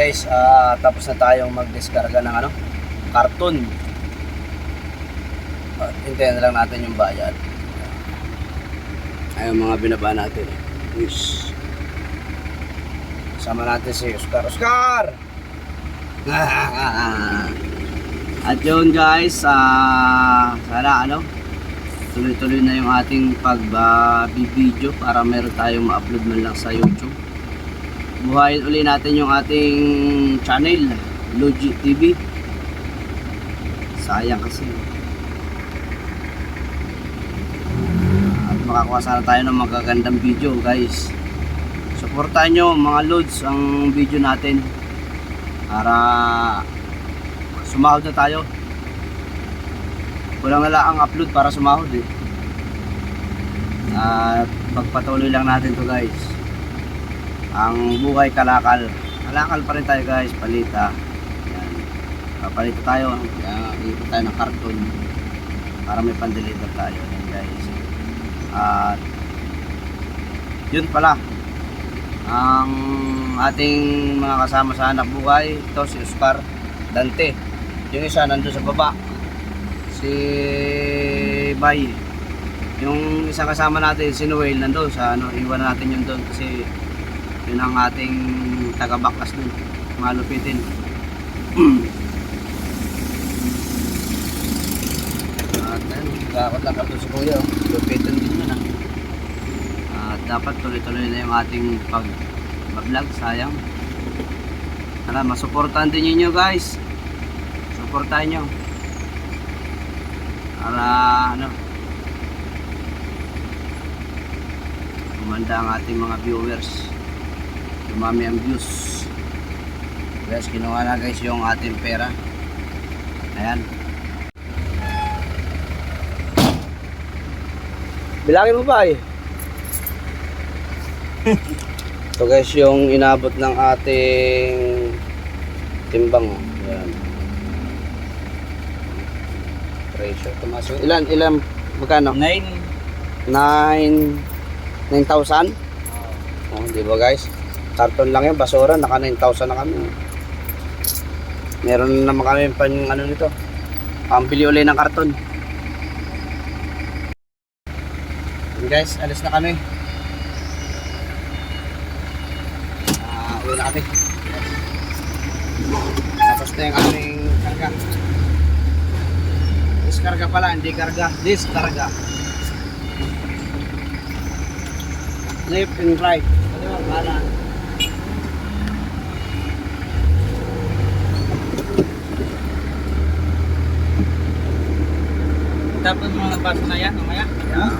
guys, tapos na tayong mag-discarga ng karton. Hintayin na lang natin yung bayad. Ayun mga binaba natin. Yes. Sama natin si Oscar. Oscar! At yun guys, sana tuloy-tuloy na yung ating pag-video para meron tayong ma-upload man lang sa YouTube. Buhayin uli natin yung ating channel, Logi TV. Sayang kasi. At makakuha sana tayo ng magagandang video guys. Suportahan nyo mga loads ang video natin para sumahod na tayo. Kulang na lang ang upload para sumahod eh. At pagpatuloy lang natin to guys. Ang buhay kalakal. Kalakal pa rin tayo guys, palita. Yan. Palita tayo. Iipot tayo ng karton para may pan-deliver tayo. Yan guys. At yun pala. Ang ating mga kasama sa hanap buhay, ito si Oscar Dante. Yung isa nandun sa baba, si Bay. Yung isang kasama natin, si Noel, nandun sa iwan natin yun doon kasi yun ang ating taga-baklas dun, malupitin. At gakot lang kapag si Kuya, lupitin din yun At dapat tuloy-tuloy na yung ating pag-vlog, sayang. Tara, masuportahan din nyo guys. Suportahan nyo para kumanda ang ating mga viewers, dumami ang views guys. Kinuha na guys yung ating pera. Ayan, bilangin mo ba ito guys yung inabot ng ating timbang. Ayan, presyo tumaas. Ilan magkano? 9,000. Oh, di ba guys? Karton lang yan, basura, naka 9,000 na kami. Meron naman kami pang nito, pambili ulit ng karton. And guys, alis na kami. Uwi na kami. Tapos na yung aming karga. Diskarga pala, hindi karga. Diskarga. Left and right. Kaliwa, kanan. Dapat mga baso na yan, mamaya. Yeah.